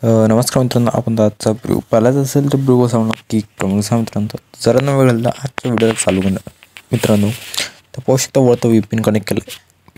नमस्कार मित्रांनो, आपण आजचा ब्रू पाहिलाच असेल तर ब्रू कसा नक्की कमेंट सांगा मित्रांनो. जरा न वेळ घालता आजच्या व्हिडिओ चालू करणार मित्रांनो. तर पाहू शकता वरतं VPN कनेक्ट केलं.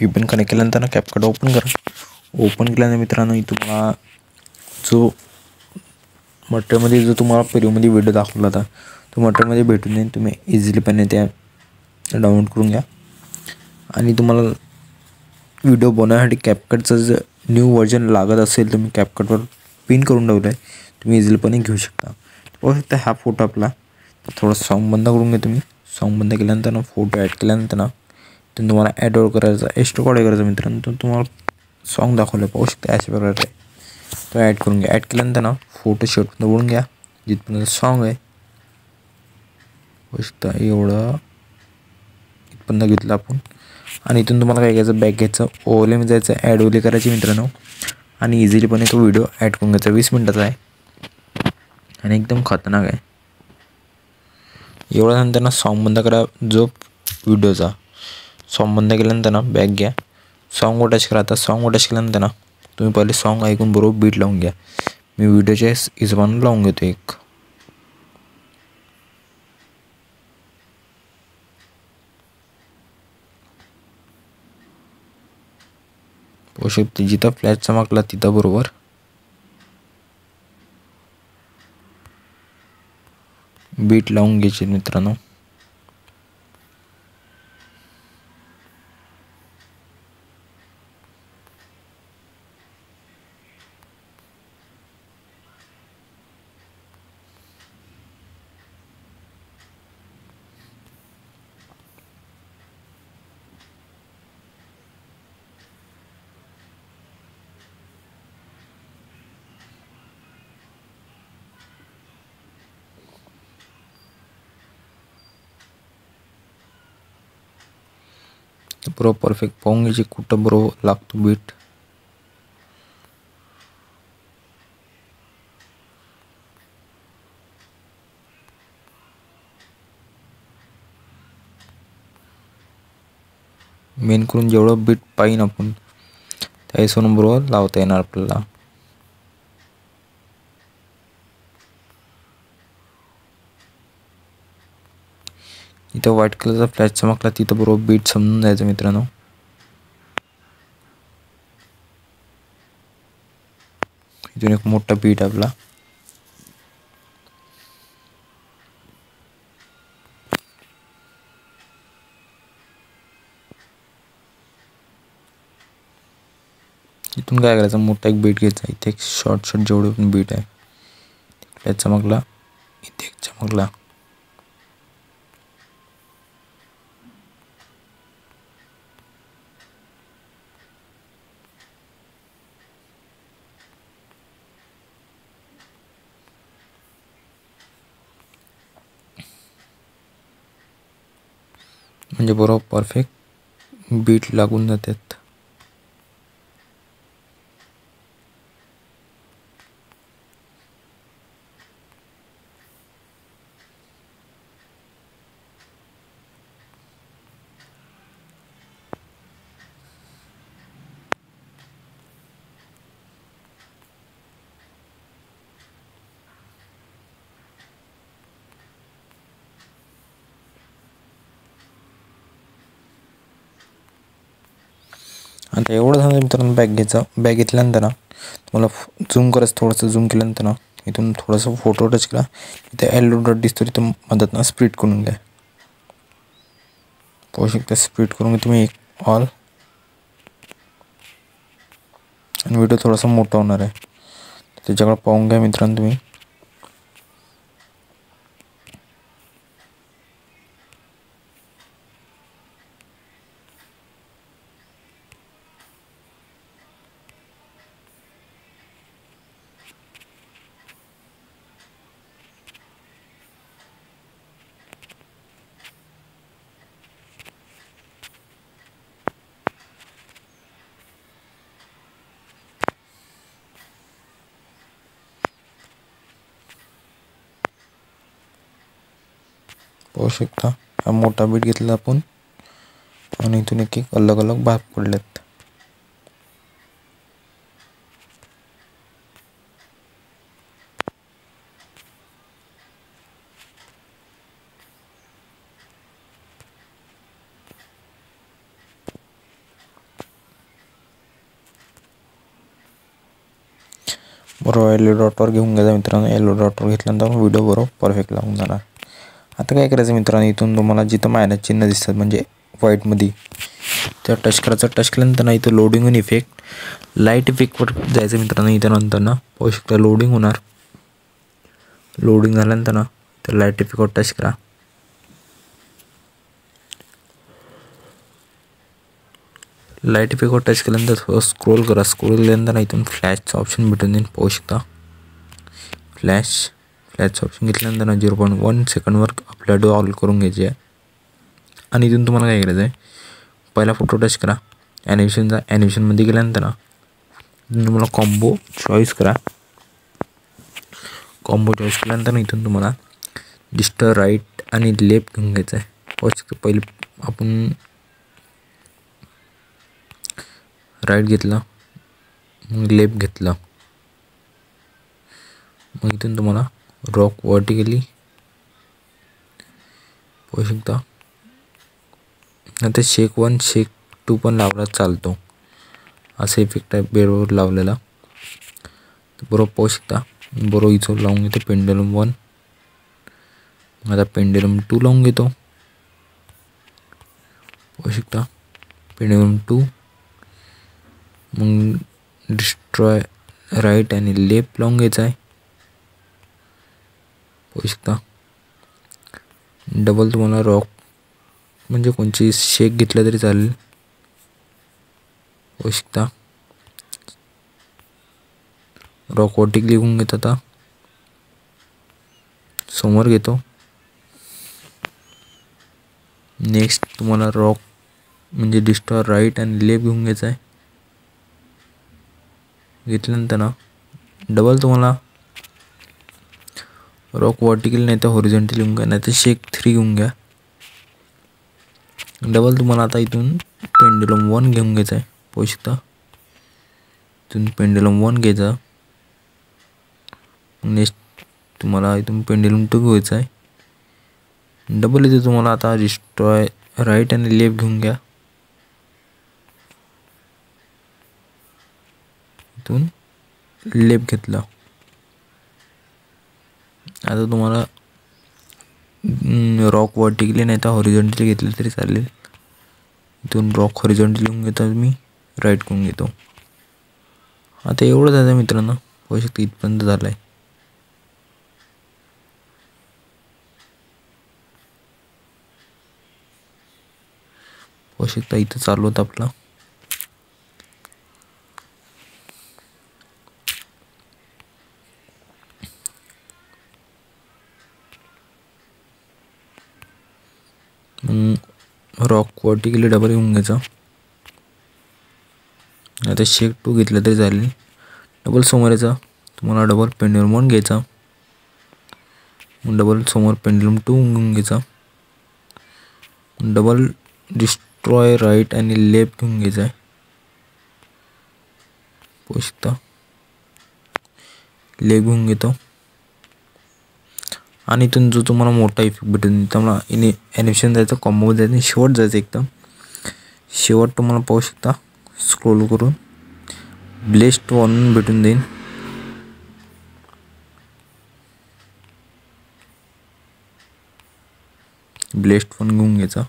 VPN कनेक्ट केल्यानंतर कॅपकट ओपन करा. ओपन केल्यानंतर मित्रांनो तुम्हाला जो मटेरियलमध्ये जो तुम्हाला प्रिव्ह्यूमध्ये व्हिडिओ दाखवला होता तो मटेरियलमध्ये भेटून जाईल. तुम्ही इझिलीपणे त्या डाउनलोड करून घ्या. आणि तुम्हाला व्हिडिओ बनवण्यासाठी कॅपकटचं जर न्यू व्हर्जन लागत असेल तर मी कॅपकटवर पिन करून ठेवलं आहे, तुम्ही इझिलीपणे घेऊ शकता. पाहू शकता हा फोटो आपला. थोडं सॉन्ग बंद करून घ्या तुम्ही. सॉन्ग बंद केल्यानंतर ना फोटो ॲड केल्यानंतर ना तर तुम्हाला ॲडवर करायचा एक्स्ट्रा करायचा मित्रांनो. तर तुम्हाला सॉन्ग दाखवलं पाहू शकता अशा प्रकारे तो ॲड करून घ्या. ॲड केल्यानंतर ना फोटो शेवटपर्यंत ओढून घ्या जिथपर्यंत सॉन्ग आहे. पाहू शकता एवढं इथपर्यंत घेतलं आपण. आणि इथून तुम्हाला काय घ्यायचं, बॅक घ्यायचं, ओलेमध्ये जायचं, ॲड ओले करायची मित्रांनो. आणि इझिलीपणे तो व्हिडिओ ॲड करून घ्यायचा. 20 मिनटाचा आहे आणि एकदम खतरनाक आहे. एवढं नंतर ना सॉन्ग बंद करा. जो व्हिडिओचा सॉन्ग बंद केल्यानंतर ना बॅक घ्या, सॉन्ग टच करा. आता सॉन्ग टच केल्यानंतर ना तुम्ही पहिले सॉन्ग ऐकून बरोबर बीट लावून घ्या. मी व्हिडिओच्या हिशोबाने लावून घेतो एक. पाहू शकते जिथं फ्लॅश चमकला तिथं बरोबर बीट लावून घ्यायचे मित्रांनो. बरोबर परफेक्ट पाहून घ्यायची कुठं बरोबर लागतो बीट. मेन करून जेवढं बीट पाहिजे आपण त्या हिशोबाने बरोबर लावता येणार आपल्याला. इथं व्हाईट कलरचा फ्लॅश चमकला तिथं बरोबर बीट समजून जायचं मित्रांनो. इथून एक मोठा बीट आपला. इथून काय करायचं, मोठा एक बीट घ्यायचा. इथे एक शॉर्ट जेवढे पण बीट आहे फ्लॅश चमकला, इथे एक चमकला. म्हणजे बरोबर परफेक्ट बीट लागून जातात. आता एवढं झालं मित्रांनो, बॅग घ्यायचा. बॅग घेतल्यानंतर ना तुम्हाला झूम करायचं. थोडंसं झूम केल्यानंतर ना इथून थोडंसं फोटो टच करा. इथे एलो डॉट दिसतो तिथं मदत ना स्प्लिट करून घ्या. पाहू शकता स्प्लिट करून घ्या तुम्ही ऑल. आणि व्हिडिओ थोडासा मोठा होणार आहे त्याच्याकडे पाहून घ्या मित्रांनो तुम्ही. पाहू शकता हा मोठा बीट घेतला आपण आणि इथून एक एक अलग अलग भाग पडलेत. बरोबर एल डॉटवर घेऊन घ्यायचा मित्रांनो. एल डॉटवर घेतल्यानंतर व्हिडिओ बरोबर परफेक्ट लागून जाणार. आता काय करायचं मित्रांनो, इथून तुम्हाला जिथं मायनस चिन्ह दिसतात म्हणजे व्हाईटमध्ये त्या टच करायचं. टच केल्यानंतर ना इथं लोडिंग आणि इफेक्ट लाईट इफेक्टवर जायचं मित्रांनो. इथं नंतर ना पाहू शकता लोडिंग होणार. लोडिंग झाल्यानंतर ना तर लाईट इफेक्टवर टच करा. लाईट इफेक्टवर टच केल्यानंतर थोडं स्क्रोल करा. स्क्रोल केल्यानंतर इथून फ्लॅशचं ऑप्शन भेटून देईन. पाहू शकता फ्लॅशचं ऑप्शन घेतल्यानंतर ना 0.1 सेकंडवर आपल्या डो ऑल करून घ्यायची आहे. आणि इथून तुम्हाला काय करायचं आहे, पहिला फोटो टच करा. ॲनिमेशनमध्ये गेल्यानंतर ना तुम्हाला कॉम्बो चॉईस करा. कॉम्बो चॉईस केल्यानंतर इथून तुम्हाला डिस्टर राईट आणि लेफ्ट घेऊन घ्यायचं आहे. पाहू शकता पहिले आपण राईट घेतला, मग लेफ्ट घेतला. मग इथून तुम्हाला रॉक वर्टिकली पाहू शकता. नंतर शेक 1 शेक 2 पण लावला चालतो. असा इफेक्ट आहे बेडवर लावलेला. बरोबर पाहू शकता. बरोबर इथं लावून घेतो पेंडुलम 1. आता पेंडुलम 2 लावून घेतो. पाहू शकता पेंडुलम 2. मग डिस्ट्रॉय राईट आणि लेफ्ट लावून घ्यायचा आहे. पाहू शकता डबल तुम्हाला रॉक म्हणजे कोणची शेक घेतला तरी चालेल. पाहू शकता रॉक वर्टिकली घेऊन घेतो. आता समोर घेतो. नेक्स्ट तुम्हाला रॉक म्हणजे डिस्टॉर राईट आणि लेफ्ट घेऊन घ्यायचा आहे. घेतल्यानंतर ना डबल तुम्हाला रॉक वर्टिकल नाही तर हॉरिझॉन्टल घेऊन घ्या, नाही तर शेक 3 घेऊन घ्या. डबल तुम्हाला आता इथून पेंडुलम 1 घेऊन घ्यायचा आहे. पाहू शकता इथून पेंडुलम 1 घ्यायचा. नेक्स्ट तुम्हाला इथून पेंडुलम 2 घ्यायचा आहे. डबल इथे तुम्हाला आता डिस्ट्रॉय राईट आणि लेफ्ट घेऊन घ्या. इथून लेफ्ट घेतला. आता तुम्हाला रॉक वर्टिकली नाही तर हॉरिझॉन्टली घेतलं तरी चालेल. इथून रॉक हॉरिझॉन्टली घेऊन घेतो मी, राईट करून घेतो. आता एवढं झालं मित्रांनो. पाहू शकता इथपर्यंत झालं आहे. पाहू शकता इथं चालू होतं आपला. रॉक वर्टिकली डबल घेऊन घ्यायचा. आता शेक 2 घेतलं तरी चालेल. डबल समोर यायचा. तुम्हाला डबल पेंडुलम 1 घ्यायचा. डबल समोर पेंडुलम 2 घेऊन घ्यायचा. डबल डिस्ट्रॉय राईट आणि लेफ्ट घेऊन घ्यायचा आहे. पाहू शकता लेफ्ट घेऊन घेतो. आणि इथून जो तुम्हाला मोठा इफेक्ट भेटून तुम्हाला ॲनिमेशन जायचं, कॉम्बो जायचं, शेवट जायचं. एकदम शेवट तुम्हाला पाहू शकता स्क्रोल करून ब्लेस्ट 1 भेटून देईन. ब्लेस्ट 1 घेऊन घ्यायचा.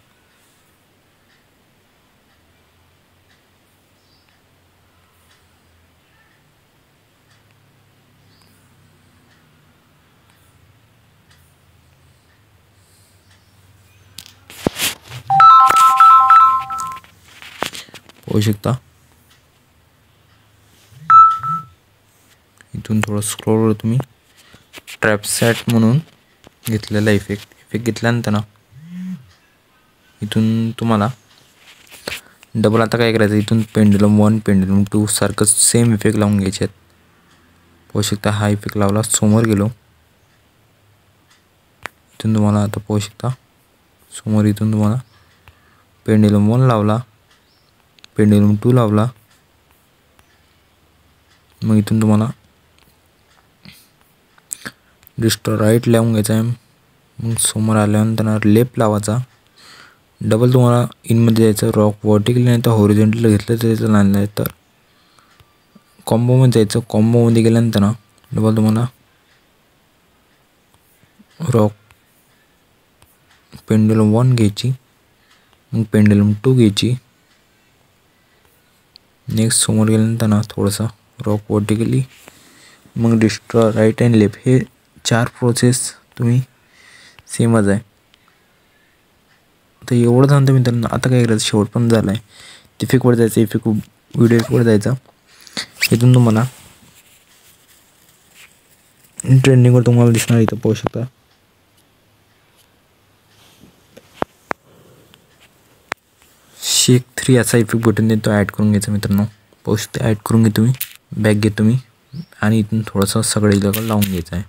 पाहू शकता इथून थोडं स्क्रोल तुम्ही ट्रॅप सेट म्हणून घेतलेला इफेक्ट घेतल्यानंतर ना इथून तुम्हाला डबल आता काय करायचं, इथून पेंडुलम 1 पेंडुलम 2 सारखं सेम इफेक्ट लावून घ्यायचे आहेत. पाहू शकता हा इफेक्ट लावला. समोर गेलो. इथून तुम्हाला आता पाहू शकता समोर इथून तुम्हाला पेंडुलम 1 लावला, पेंडुलम 2 लावला. मग इथून तुम्हाला डिस्टॉर राईट लावून घ्यायचा आहे. मग समोर आल्यानंतर लेफ्ट लावायचा. डबल तुम्हाला इनमध्ये जायचं. रॉक वर्टिकली नाही तर हॉरिझॉन्टल घेतलं तर त्याचं नाही तर कॉम्बोमध्ये जायचं. कॉम्बोमध्ये गेल्यानंतर ना डबल तुम्हाला रॉक पेंडुलम 1 घ्यायची, मग पेंडुलम 2 घ्यायची. नेक्स्ट समोर गेल्यानंतर ना थोडासा रॉक वर्टिकली, मग डिस्ट्रॉय राईट अँड लेफ्ट. हे 4 प्रोसेस तुम्ही सेमच आहे. तर एवढं सांगतो मित्रांनो. आता काय करायचं, शेवट पण झाला आहे. इफेक्टवर जायचं, व्हिडिओ इफेक्टवर जायचा. इथून तुम्हाला ट्रेंडिंगवर तुम्हाला दिसणार, इथं पाहू शकता. शेक 3 असा इफेक्ट बटन देतो, ॲड करून घ्यायचा मित्रांनो. पाहू शकता, ॲड करून घे तुम्ही. बॅक घेतो मी आणि इथून थोडंसं सगळे जागा लावून घ्यायचं आहे.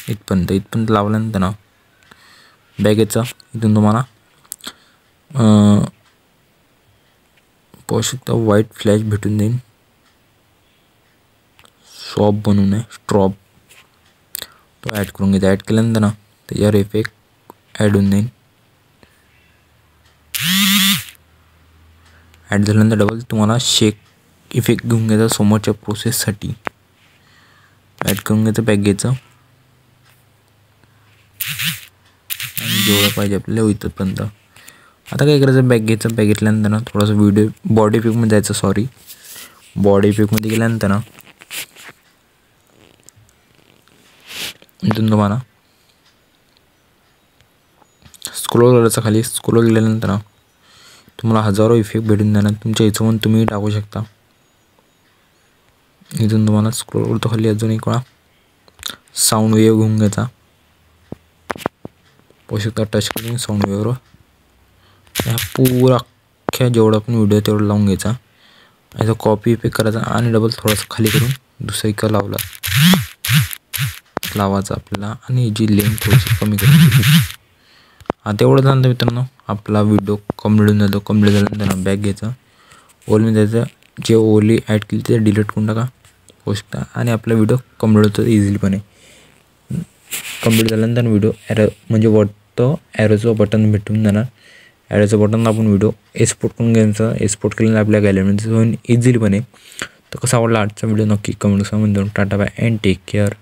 इथपर्यंत लावल्यानंतर ना बॅक घ्यायचा. इथून तुम्हाला पाहू शकता व्हाईट फ्लॅश भेटून देईन. शॉप बनवून आहे, स्ट्रॉप, तो ॲड करून घ्यायचा. ॲड केल्यानंतर ना त्याच्यावर इफेक्ट ॲड होऊन जाईल. ॲड झाल्यानंतर डबल तुम्हाला शेक इफेक्ट घेऊन घ्यायचा समोरच्या प्रोसेससाठी. ॲड करून घ्यायचं, बॅक घ्यायचं आणि जेवढं पाहिजे आपल्याला इथपर्यंत. आता काय करायचं, बॅक घ्यायचं. बॅक घेतल्यानंतर ना थोडासा व्हिडिओ बॉडी इफेक्टमध्ये जायचं. बॉडी इफेक्टमध्ये गेल्यानंतर ना इथून तुम्हाला स्क्रोल करायचं खाली. स्क्रोल केल्यानंतर ना तुम्हाला हजारो इफेक्ट भेटून जाणार. तुमच्या हिशोबाने तुम्ही टाकू शकता. इथून तुम्हाला स्क्रोल करतो खाली. अजून एक वेळा साऊंड वेव्ह घेऊन घ्यायचा. पाहू शकता, टच करून साऊंड वेव्हवर ह्या पुरा अख्ख्या जेवढा पण व्हिडिओ तेवढं लावून घ्यायचा. याचा कॉपी इफेक्ट करायचा आणि डबल थोडासा खाली करून दुसरा एक लावायचा आपल्याला, आणि जी लेंथ थोडीशी कमी करायची. आता एवढं झालं मित्रांनो, आपला व्हिडिओ कम्प्लीट होऊन जातो. कम्प्लीट झाल्यानंतर बॅक घ्यायचा, ओलमध्ये जायचं. जे ओली ॲड केली ते डिलीट करून टाका. होऊ शकता आणि आपला व्हिडिओ कम्प्लीट होतो इझिलीपणे. कम्प्लीट झाल्यानंतर व्हिडिओ ॲरो म्हणजे वरतं ॲरोचं बटन भेटून जाणार. ॲरोचं बटन आपण व्हिडिओ एक्सपोर्ट करून घ्यायचं. एक्सपोर्ट केल्यानंतर आपल्या गॅलरीमध्ये होऊन इझिलीपणे. तर कसा आवडला आजचा व्हिडिओ नक्की कमेंट करून tata bye and take care.